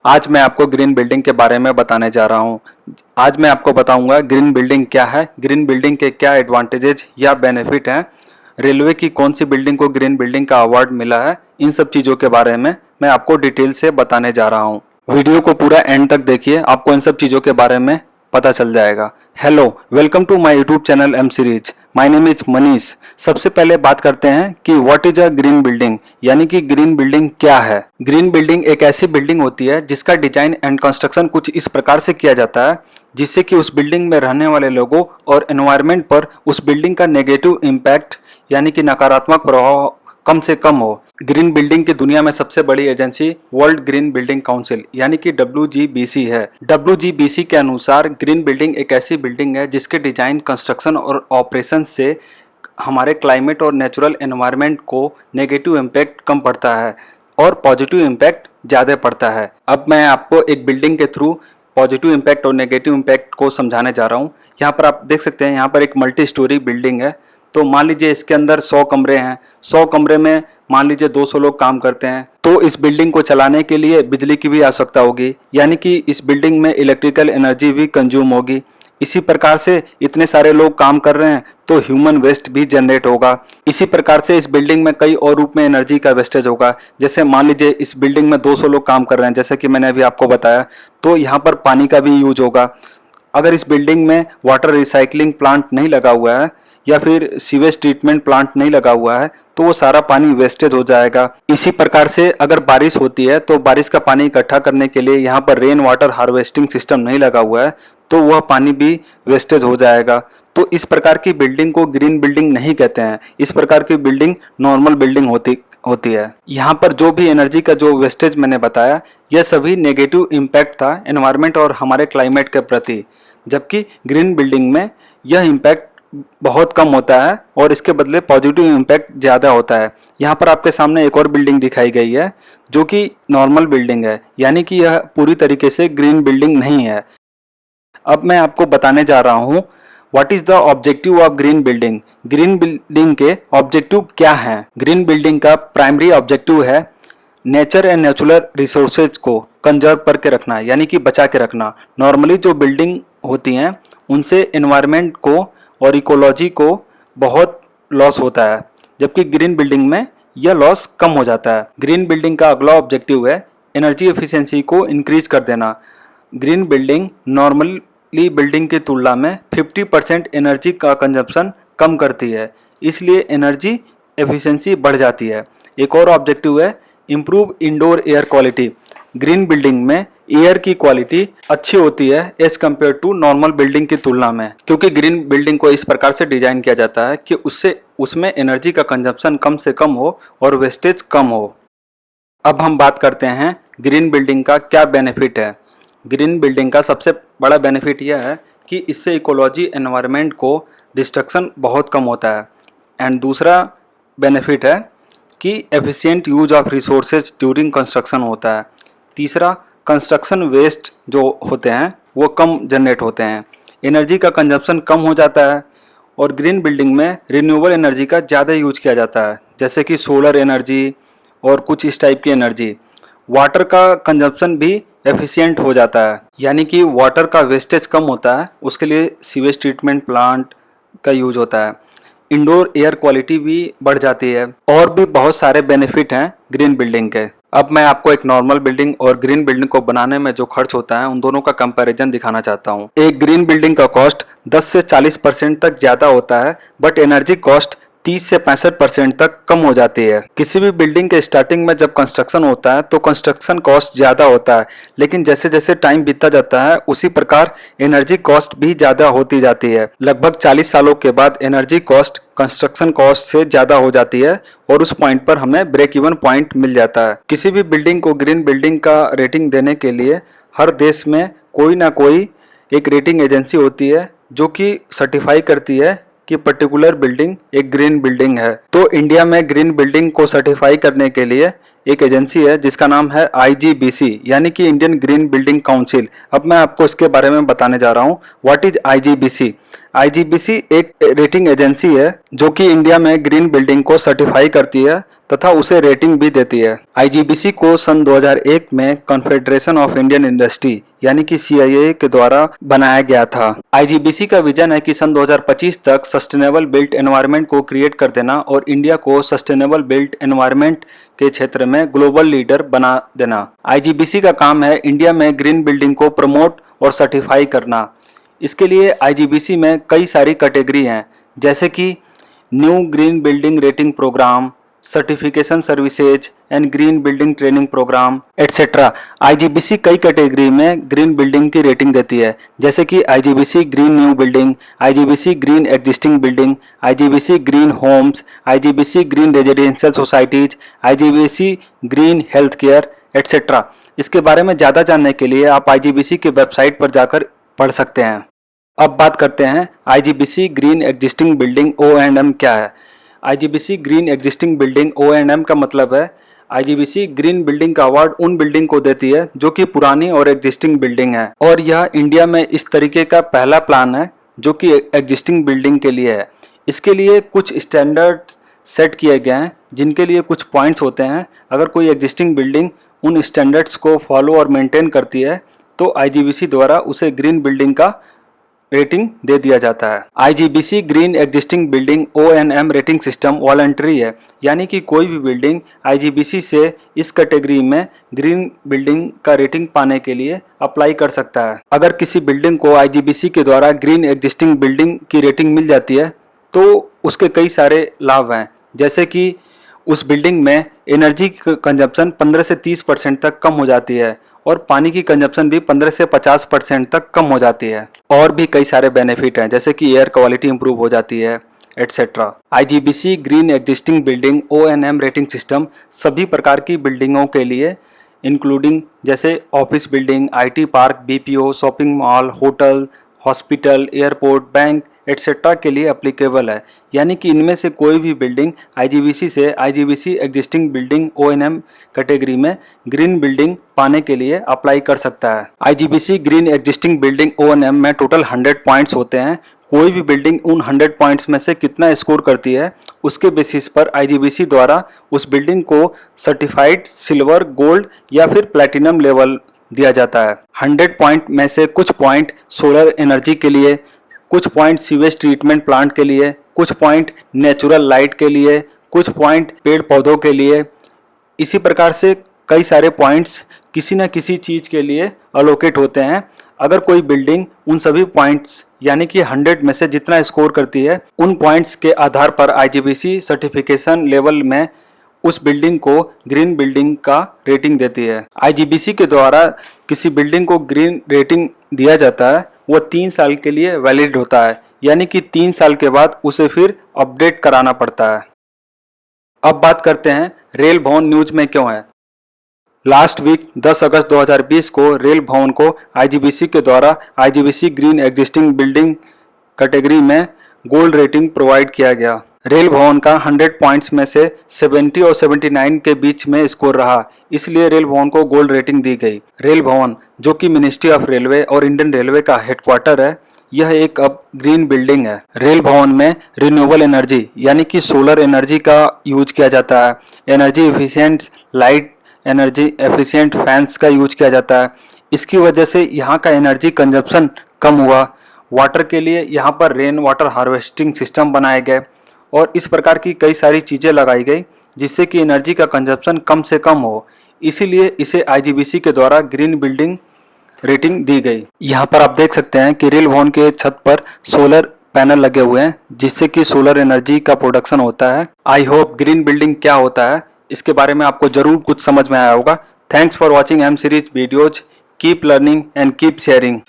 आज मैं आपको ग्रीन बिल्डिंग के बारे में बताने जा रहा हूँ। आज मैं आपको बताऊंगा ग्रीन बिल्डिंग क्या है, ग्रीन बिल्डिंग के क्या एडवांटेजेस या बेनिफिट हैं, रेलवे की कौन सी बिल्डिंग को ग्रीन बिल्डिंग का अवार्ड मिला है। इन सब चीज़ों के बारे में मैं आपको डिटेल से बताने जा रहा हूँ। वीडियो को पूरा एंड तक देखिए, आपको इन सब चीज़ों के बारे में पता चल जाएगा। Hello, welcome to my YouTube channel M series. My name is Manish. सबसे पहले बात करते हैं कि what is a green building, यानी कि ग्रीन बिल्डिंग क्या है। ग्रीन बिल्डिंग एक ऐसी बिल्डिंग होती है जिसका डिजाइन एंड कंस्ट्रक्शन कुछ इस प्रकार से किया जाता है जिससे कि उस बिल्डिंग में रहने वाले लोगों और एनवायरनमेंट पर उस बिल्डिंग का नेगेटिव इम्पैक्ट यानी कि नकारात्मक प्रभाव कम से कम हो। ग्रीन बिल्डिंग की दुनिया में सबसे बड़ी agency world green building council यानी कि WGBC है। WGBC के अनुसार ग्रीन बिल्डिंग एक ऐसी बिल्डिंग है जिसके डिजाइन, कंस्ट्रक्शन और ऑपरेशन से हमारे क्लाइमेट और नेचुरल एनवायरनमेंट को नेगेटिव इम्पैक्ट कम पड़ता है और पॉजिटिव इम्पैक्ट ज़्यादा पड़ता है। अब मैं आपको एक बिल्डिंग के थ्रू पॉजिटिव इम्पैक्ट और नेगेटिव इम्पैक्ट को समझाने जा रहा हूँ। यहाँ पर आप देख सकते हैं, यहाँ पर एक मल्टी स्टोरी बिल्डिंग है। तो मान लीजिए इसके अंदर 100 कमरे हैं। 100 कमरे में मान लीजिए 200 लोग काम करते हैं, तो इस बिल्डिंग को चलाने के लिए बिजली की भी आवश्यकता होगी, यानी कि इस बिल्डिंग में इलेक्ट्रिकल एनर्जी भी कंज्यूम होगी। इसी प्रकार से इतने सारे लोग काम कर रहे हैं तो ह्यूमन वेस्ट भी जनरेट होगा। इसी प्रकार से इस बिल्डिंग में कई और रूप में एनर्जी का वेस्टेज होगा। जैसे मान लीजिए इस बिल्डिंग में 200 लोग काम कर रहे हैं, जैसे कि मैंने अभी आपको बताया, तो यहाँ पर पानी का भी यूज होगा। अगर इस बिल्डिंग में वाटर रिसाइकलिंग प्लांट नहीं लगा हुआ है या फिर सीवेज ट्रीटमेंट प्लांट नहीं लगा हुआ है तो वो सारा पानी वेस्टेज हो जाएगा। इसी प्रकार से अगर बारिश होती है तो बारिश का पानी इकट्ठा करने के लिए यहाँ पर रेन वाटर हार्वेस्टिंग सिस्टम नहीं लगा हुआ है तो वह पानी भी वेस्टेज हो जाएगा। तो इस प्रकार की बिल्डिंग को ग्रीन बिल्डिंग नहीं कहते हैं। इस प्रकार की बिल्डिंग नॉर्मल बिल्डिंग होती है। यहाँ पर जो भी एनर्जी का जो वेस्टेज मैंने बताया, यह सभी नेगेटिव इम्पैक्ट था एनवायरनमेंट और हमारे क्लाइमेट के प्रति, जबकि ग्रीन बिल्डिंग में यह इम्पैक्ट बहुत कम होता है और इसके बदले पॉजिटिव इम्पैक्ट ज़्यादा होता है। यहाँ पर आपके सामने एक और बिल्डिंग दिखाई गई है जो कि नॉर्मल बिल्डिंग है, यानी कि यह पूरी तरीके से ग्रीन बिल्डिंग नहीं है। अब मैं आपको बताने जा रहा हूँ what is the objective of green building. Green building के ऑब्जेक्टिव क्या हैं? ग्रीन बिल्डिंग का प्राइमरी ऑब्जेक्टिव है नेचर एंड नेचुरल रिसोर्सेज को कंजर्व करके रखना, यानी कि बचा के रखना। नॉर्मली जो बिल्डिंग होती हैं उनसे एनवायरनमेंट को और इकोलॉजी को बहुत लॉस होता है, जबकि ग्रीन बिल्डिंग में यह लॉस कम हो जाता है। ग्रीन बिल्डिंग का अगला ऑब्जेक्टिव है एनर्जी एफिशिएंसी को इंक्रीज कर देना। ग्रीन बिल्डिंग नॉर्मली बिल्डिंग की तुलना में 50% एनर्जी का कंजप्शन कम करती है, इसलिए एनर्जी एफिशिएंसी बढ़ जाती है। एक और ऑब्जेक्टिव है improve indoor air quality. Green building में एयर की क्वालिटी अच्छी होती है as compare to normal building की तुलना में, क्योंकि ग्रीन बिल्डिंग को इस प्रकार से डिजाइन किया जाता है कि उसमें एनर्जी का कंजप्शन कम से कम हो और वेस्टेज कम हो। अब हम बात करते हैं ग्रीन बिल्डिंग का क्या बेनिफिट है। ग्रीन बिल्डिंग का सबसे बड़ा बेनिफिट यह है कि इससे इकोलॉजी एनवायरनमेंट को डिस्ट्रक्शन बहुत कम होता है। एंड दूसरा बेनिफिट है कि efficient use of resources during construction होता है। तीसरा, कंस्ट्रक्शन वेस्ट जो होते हैं वो कम जनरेट होते हैं, एनर्जी का कंजप्शन कम हो जाता है और ग्रीन बिल्डिंग में रिन्यूएबल एनर्जी का ज़्यादा यूज किया जाता है, जैसे कि सोलर एनर्जी और कुछ इस टाइप की एनर्जी। वाटर का कंजप्शन भी एफिशिएंट हो जाता है, यानी कि वाटर का वेस्टेज कम होता है, उसके लिए सीवेज ट्रीटमेंट प्लांट का यूज होता है। इंडोर एयर क्वालिटी भी बढ़ जाती है और भी बहुत सारे बेनिफिट हैं ग्रीन बिल्डिंग के। अब मैं आपको एक नॉर्मल बिल्डिंग और ग्रीन बिल्डिंग को बनाने में जो खर्च होता है उन दोनों का कंपैरिजन दिखाना चाहता हूँ। एक ग्रीन बिल्डिंग का कॉस्ट 10 से 40% तक ज़्यादा होता है, बट एनर्जी कॉस्ट 30 से 65% तक कम हो जाती है। किसी भी बिल्डिंग के स्टार्टिंग में जब कंस्ट्रक्शन होता है तो कंस्ट्रक्शन कॉस्ट ज़्यादा होता है, लेकिन जैसे जैसे टाइम बीतता जाता है उसी प्रकार एनर्जी कॉस्ट भी ज़्यादा होती जाती है। लगभग 40 सालों के बाद एनर्जी कॉस्ट कंस्ट्रक्शन कॉस्ट से ज़्यादा हो जाती है और उस पॉइंट पर हमें ब्रेक इवन पॉइंट मिल जाता है। किसी भी बिल्डिंग को ग्रीन बिल्डिंग का रेटिंग देने के लिए हर देश में कोई ना कोई एक रेटिंग एजेंसी होती है जो कि सर्टिफाई करती है कि पर्टिकुलर बिल्डिंग एक ग्रीन बिल्डिंग है। तो इंडिया में ग्रीन बिल्डिंग को सर्टिफाई करने के लिए एक एजेंसी है जिसका नाम है IGBC, यानी कि इंडियन ग्रीन बिल्डिंग काउंसिल। अब मैं आपको इसके बारे में बताने जा रहा हूँ व्हाट इज IGBC। आईजीबीसी एक रेटिंग एजेंसी है जो कि इंडिया में ग्रीन बिल्डिंग को सर्टिफाई करती है तथा उसे रेटिंग भी देती है। आईजीबीसी को सन 2001 में कॉन्फेडरेशन ऑफ इंडियन इंडस्ट्री यानी कि सीआईआई के द्वारा बनाया गया था। आईजीबीसी का विजन है कि सन 2025 तक सस्टेनेबल बिल्ट एनवायरनमेंट को क्रिएट कर देना और इंडिया को सस्टेनेबल बिल्ट एनवायरनमेंट के क्षेत्र में ग्लोबल लीडर बना देना। आईजीबीसी का काम है इंडिया में ग्रीन बिल्डिंग को प्रमोट और सर्टिफाई करना। इसके लिए आईजीबीसी में कई सारी कैटेगरी हैं, जैसे कि new green building rating programme, certification services and green building training programme etcetera. IGBC कई कैटेगरी में ग्रीन बिल्डिंग की रेटिंग देती है, जैसे कि IGBC green new building, IGBC green existing building, IGBC green homes, IGBC green residential societies, IGBC green health care etcetera. इसके बारे में ज़्यादा जानने के लिए आप आईजीबीसी के वेबसाइट पर जाकर पढ़ सकते हैं। अब बात करते हैं IGBC green existing building O&M क्या है। IGBC green existing building O&M का मतलब है आईजीबीसी ग्रीन बिल्डिंग का अवार्ड उन बिल्डिंग को देती है जो कि पुरानी और एग्जिस्टिंग बिल्डिंग है, और यह इंडिया में इस तरीके का पहला प्लान है जो कि एग्जिस्टिंग बिल्डिंग के लिए है। इसके लिए कुछ स्टैंडर्ड सेट किए गए हैं जिनके लिए कुछ पॉइंट्स होते हैं। अगर कोई एग्जिस्टिंग बिल्डिंग उन स्टैंडर्ड्स को फॉलो और मेंटेन करती है तो आईजीबीसी द्वारा उसे ग्रीन बिल्डिंग का रेटिंग दे दिया जाता है। IGBC green existing building O&M rating system voluntary है, यानी कि कोई भी बिल्डिंग आईजीबीसी से इस कैटेगरी में ग्रीन बिल्डिंग का रेटिंग पाने के लिए अप्लाई कर सकता है। अगर किसी बिल्डिंग को आईजीबीसी के द्वारा ग्रीन एग्जिस्टिंग बिल्डिंग की रेटिंग मिल जाती है तो उसके कई सारे लाभ हैं, जैसे कि उस बिल्डिंग में एनर्जी कंजप्शन 15 से 30% तक कम हो जाती है और पानी की कंजप्शन भी 15 से 50% तक कम हो जाती है। और भी कई सारे बेनिफिट हैं, जैसे कि एयर क्वालिटी इंप्रूव हो जाती है etcetera. IGBC green existing building O&M rating system सभी प्रकार की बिल्डिंगों के लिए इंक्लूडिंग जैसे office building, IT park, BPO, shopping mall, hotel, hospital, airport, bank etcetera के लिए एप्लीकेबल है, यानी कि इनमें से कोई भी बिल्डिंग आईजीबीसी से IGBC existing building O&M category में ग्रीन बिल्डिंग पाने के लिए अप्लाई कर सकता है। IGBC green existing building O&M में टोटल 100 पॉइंट्स होते हैं। कोई भी बिल्डिंग उन 100 पॉइंट्स में से कितना स्कोर करती है उसके बेसिस पर आईजीबीसी द्वारा उस बिल्डिंग को सर्टिफाइड सिल्वर, गोल्ड या फिर प्लैटिनम लेवल दिया जाता है। 100 पॉइंट में से कुछ पॉइंट सोलर एनर्जी के लिए, कुछ पॉइंट सीवेज ट्रीटमेंट प्लांट के लिए, कुछ पॉइंट नेचुरल लाइट के लिए, कुछ पॉइंट पेड़ पौधों के लिए। इसी प्रकार से कई सारे पॉइंट्स किसी न किसी चीज़ के लिए अलोकेट होते हैं। अगर कोई बिल्डिंग उन सभी पॉइंट्स यानी कि 100 में से जितना स्कोर करती है उन पॉइंट्स के आधार पर आईजीबीसी सर्टिफिकेशन लेवल में उस बिल्डिंग को ग्रीन बिल्डिंग का रेटिंग देती है। आईजीबीसी के द्वारा किसी बिल्डिंग को ग्रीन रेटिंग दिया जाता है, वो 3 साल के लिए वैलिड होता है, यानी कि 3 साल के बाद उसे फिर अपडेट कराना पड़ता है। अब बात करते हैं रेल भवन न्यूज में क्यों है। लास्ट वीक 10 अगस्त 2020 को रेल भवन को आईजीबीसी के द्वारा IGBC green existing building category में गोल्ड रेटिंग प्रोवाइड किया गया। रेल भवन का 100 पॉइंट्स में से 70 और 79 के बीच में स्कोर रहा, इसलिए रेल भवन को गोल्ड रेटिंग दी गई। रेल भवन जो कि मिनिस्ट्री ऑफ रेलवे और इंडियन रेलवे का हेडक्वार्टर है, यह एक अब ग्रीन बिल्डिंग है। रेल भवन में रिन्यूएबल एनर्जी यानी कि सोलर एनर्जी का यूज किया जाता है, energy efficient light, energy efficient fans का यूज किया जाता है। इसकी वजह से यहाँ का एनर्जी कंजप्शन कम हुआ। वाटर के लिए यहाँ पर रेन वाटर हार्वेस्टिंग सिस्टम बनाए गए और इस प्रकार की कई सारी चीज़ें लगाई गई जिससे कि एनर्जी का कंजप्शन कम से कम हो, इसीलिए इसे आईजीबीसी के द्वारा ग्रीन बिल्डिंग रेटिंग दी गई। यहाँ पर आप देख सकते हैं कि रेल भवन के छत पर सोलर पैनल लगे हुए हैं जिससे कि सोलर एनर्जी का प्रोडक्शन होता है। आई होप ग्रीन बिल्डिंग क्या होता है इसके बारे में आपको जरूर कुछ समझ में आया होगा। Thanks for watching M series videos. Keep learning and keep sharing.